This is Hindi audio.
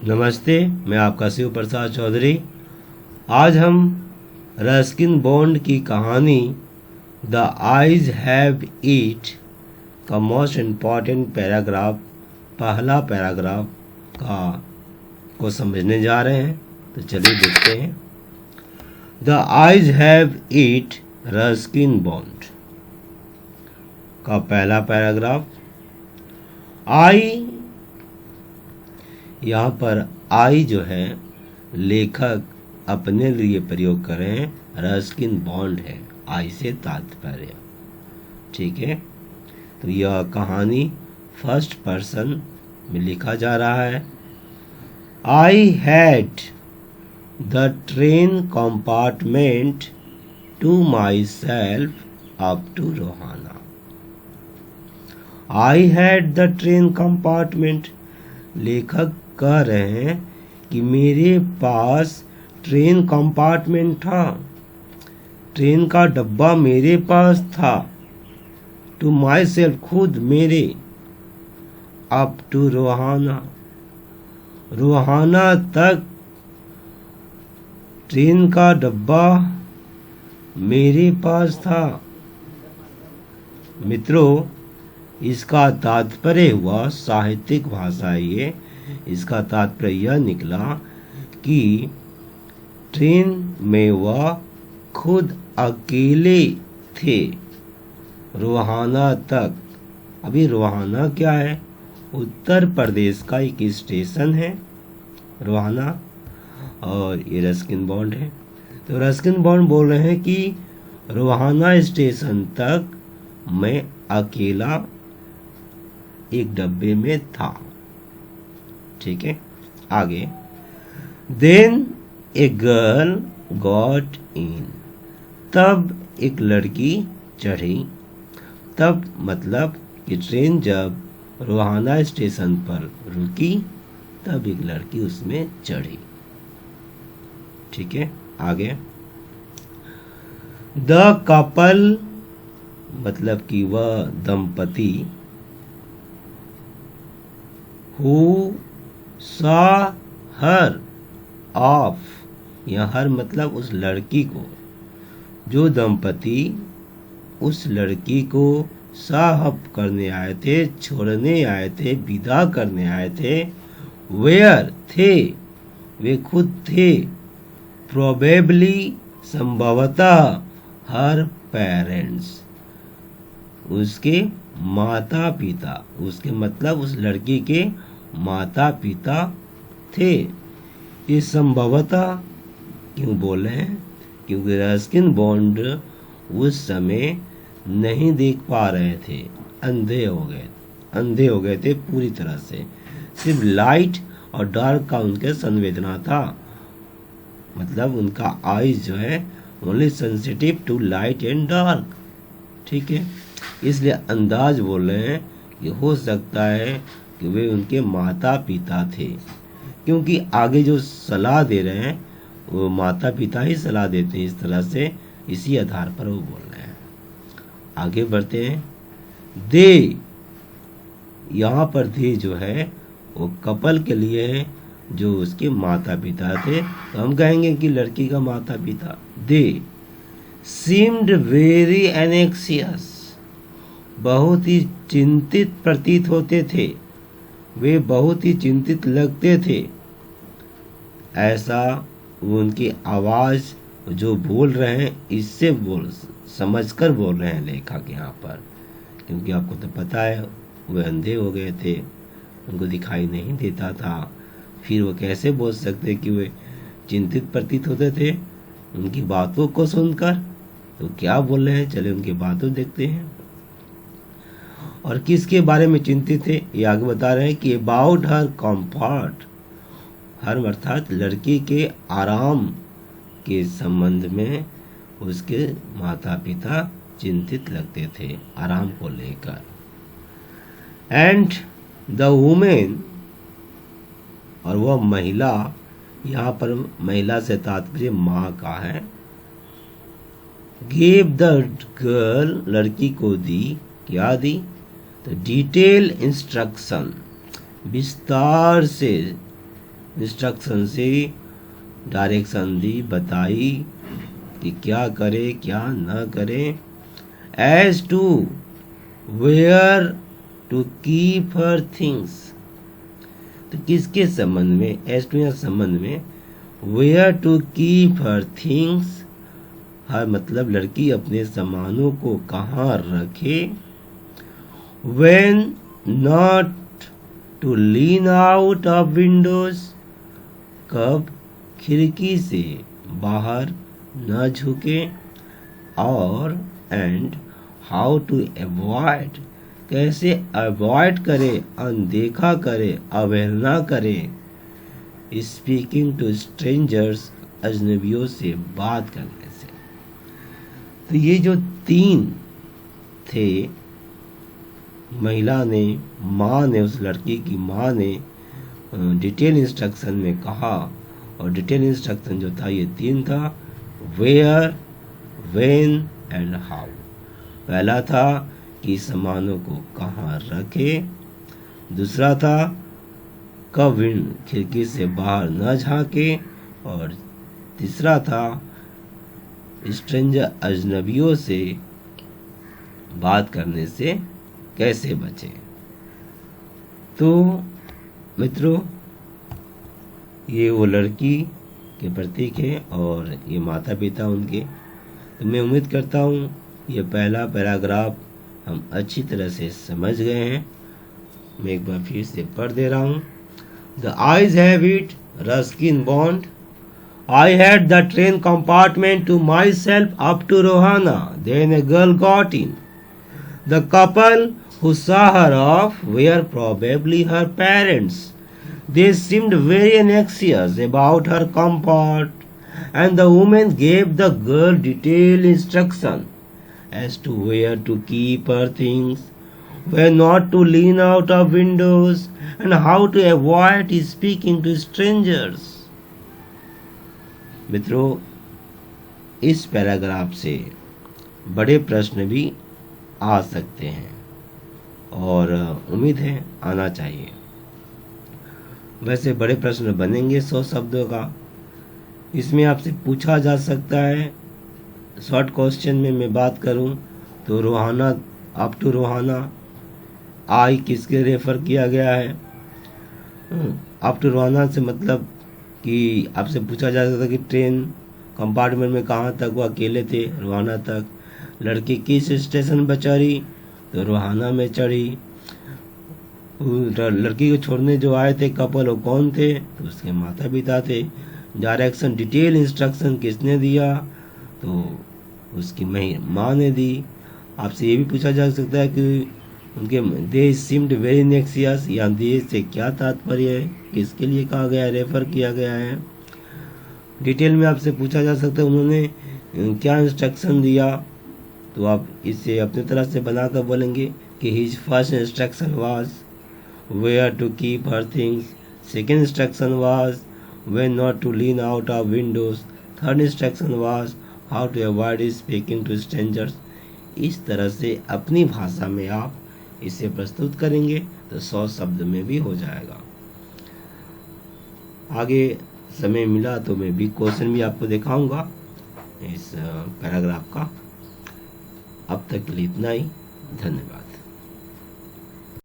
नमस्ते, मैं आपका शिव प्रसाद चौधरी। आज हम रस्किन बॉन्ड की कहानी द आइज हैव इट का मोस्ट इम्पॉर्टेंट पैराग्राफ, पहला पैराग्राफ को समझने जा रहे हैं। तो चलिए देखते हैं। The eyes have it Ruskin bond का पहला पैराग्राफ। आई, यहाँ पर आई जो है लेखक अपने लिए प्रयोग कर रहे हैं, रस्किन बॉन्ड है, आई से तात्पर्य। ठीक है, तो यह कहानी फर्स्ट पर्सन में लिखा जा रहा है। I had the train compartment to myself up to Rohana. I had the train compartment, लेखक कह रहे हैं कि मेरे पास ट्रेन कंपार्टमेंट था, ट्रेन का डब्बा मेरे पास था। टू माई सेल्फ, खुद मेरे। अप टू रोहाना, रोहाना तक ट्रेन का डब्बा मेरे पास था। मित्रों, इसका तात्पर्य हुआ, साहित्यिक भाषा ये, इसका तात्पर्य यह निकला कि ट्रेन में वह खुद अकेले थे रोहाना तक। अभी रोहाना क्या है? उत्तर प्रदेश का एक स्टेशन है रोहाना, और ये रस्किन बॉन्ड है। तो रस्किन बॉन्ड बोल रहे हैं कि रोहाना स्टेशन तक मैं अकेला एक डब्बे में था। ठीक है, आगे। Then a girl got in, तब एक लड़की चढ़ी। तब मतलब कि ट्रेन जब रोहाना स्टेशन पर रुकी तब एक लड़की उसमें चढ़ी। ठीक है, आगे। द कपल, मतलब कि वह दंपति, who saw her off, यह हर मतलब उस लड़की को, जो दंपति उस लड़की को साहब करने आए थे, छोड़ने आए थे, विदा करने आए थे। वेयर थे, वे खुद थे। प्रोबेबली, संभवतः, हर पेरेंट्स, उसके माता पिता, उसके मतलब उस लड़की के माता पिता थे। ये संभवतः क्यों बोले हैं? क्योंकि रस्किन बॉन्ड उस समय नहीं देख पा रहे थे, अंधे हो गए थे पूरी तरह से। सिर्फ लाइट और डार्क का उनके संवेदना था, मतलब उनका आईज जो है only sensitive to light and dark. ठीक है, इसलिए अंदाज बोल रहे हैं कि हो सकता है कि वे उनके माता पिता थे, क्योंकि आगे जो सलाह दे रहे हैं वो माता पिता ही सलाह देते हैं इस तरह से, इसी आधार पर वो बोल रहे हैं। आगे बढ़ते हैं। दे, यहाँ पर दे जो है वो कपल के लिए है, जो उसके माता पिता थे, तो हम कहेंगे कि लड़की का माता पिता। दे सीम्ड वेरी एनेक्सियस, बहुत ही चिंतित प्रतीत होते थे, वे बहुत ही चिंतित लगते थे। ऐसा उनकी आवाज जो बोल रहे हैं इससे समझकर बोल रहे हैं लेखक यहाँ पर, क्योंकि आपको तो पता है वे अंधे हो गए थे, उनको दिखाई नहीं देता था। फिर वो कैसे बोल सकते कि वे चिंतित प्रतीत होते थे उनकी बातों को सुनकर? तो क्या बोल रहे हैं, चले उनकी बातों देखते हैं। और किसके बारे में चिंतित थे ये आगे बता रहे हैं कि अबाउट हर कंफर्ट, हर अर्थात लड़की के आराम के संबंध में उसके माता पिता चिंतित लगते थे, आराम को लेकर। एंड द वुमेन, और वह महिला, यहाँ पर महिला से तात्पर्य माँ का है। गेव द गर्ल, लड़की को दी, क्या दी? तो डिटेल इंस्ट्रक्शन, विस्तार से इंस्ट्रक्शन से डायरेक्शन दी, बताई कि क्या करे क्या न करे। As to where to keep her things, तो किसके संबंध में, एज टू या संबंध में, where to keep her things, her मतलब लड़की अपने सामानों को कहाँ रखे। When not to lean out of windows, कब खिड़की से बाहर न झुके। और एंड हाउ टू अवॉइड, कैसे अवॉइड करे, अनदेखा करे, अवहेलना करे। स्पीकिंग टू स्ट्रेंजर्स, अजनबियों से बात करने से। तो ये जो 3 थे, महिला ने, माँ ने, उस लड़की की माँ ने डिटेल इंस्ट्रक्शन में कहा, और डिटेल इंस्ट्रक्शन जो था ये 3 था, वेयर, व्हेन एंड हाउ। पहला था कि सामानों को कहाँ रखे, दूसरा था कब खिड़की से बाहर न झांके, और तीसरा था स्ट्रेंजर, अजनबियों से बात करने से कैसे बचे। तो मित्रों, ये वो लड़की के प्रतीक है और ये माता पिता उनके। तो मैं उम्मीद करता हूँ ये पहला पैराग्राफ हम अच्छी तरह से समझ गए हैं। मैं एक बार फिर से पढ़ दे रहा हूँ। The eyes have it, Ruskin Bond. I had the train compartment to myself up to Rohana. Then a girl got in. The couple who saw her off were probably her parents. They seemed very anxious about her comfort, and the woman gave the girl detailed instruction as to where to keep her things, where not to lean out of windows, and how to avoid speaking to strangers. मित्रों, इस पैराग्राफ से बड़े प्रश्न भी आ सकते हैं और उम्मीद है आना चाहिए। वैसे बड़े प्रश्न बनेंगे 100 शब्दों का। इसमें आपसे पूछा जा सकता है, शॉर्ट क्वेश्चन में मैं बात करूं तो रोहाना, अप टू रोहाना, आई किसके रेफर किया गया है। अप टू रोहाना से मतलब कि आपसे पूछा जा सकता है कि ट्रेन कंपार्टमेंट में कहाँ तक वो अकेले थे, रोहाना तक। लड़की किस स्टेशन पर चढ़ी, तो रोहाना में चढ़ी। लड़की को छोड़ने जो आए थे कपल, वो कौन थे, तो उसके माता पिता थे। डायरेक्शन, डिटेल इंस्ट्रक्शन किसने दिया, तो उसकी माँ ने दी। आपसे ये भी पूछा जा सकता है कि उनके दे सीम्ड वेरी नेक्सियस, या दे से क्या तात्पर्य है, किसके लिए कहा गया है, रेफर किया गया है। डिटेल में आपसे पूछा जा सकता है उन्होंने क्या इंस्ट्रक्शन दिया, तो आप इसे अपनी तरह से बनाकर बोलेंगे कि his first instruction was where to keep her things, second instruction was when not to lean out of windows, third instruction was how to avoid speaking to strangers. इस तरह से अपनी भाषा में आप इसे प्रस्तुत करेंगे तो 100 शब्द में भी हो जाएगा। आगे समय मिला तो मैं भी क्वेश्चन भी आपको दिखाऊंगा इस पैराग्राफ का। अब तक के लिए इतना ही, धन्यवाद।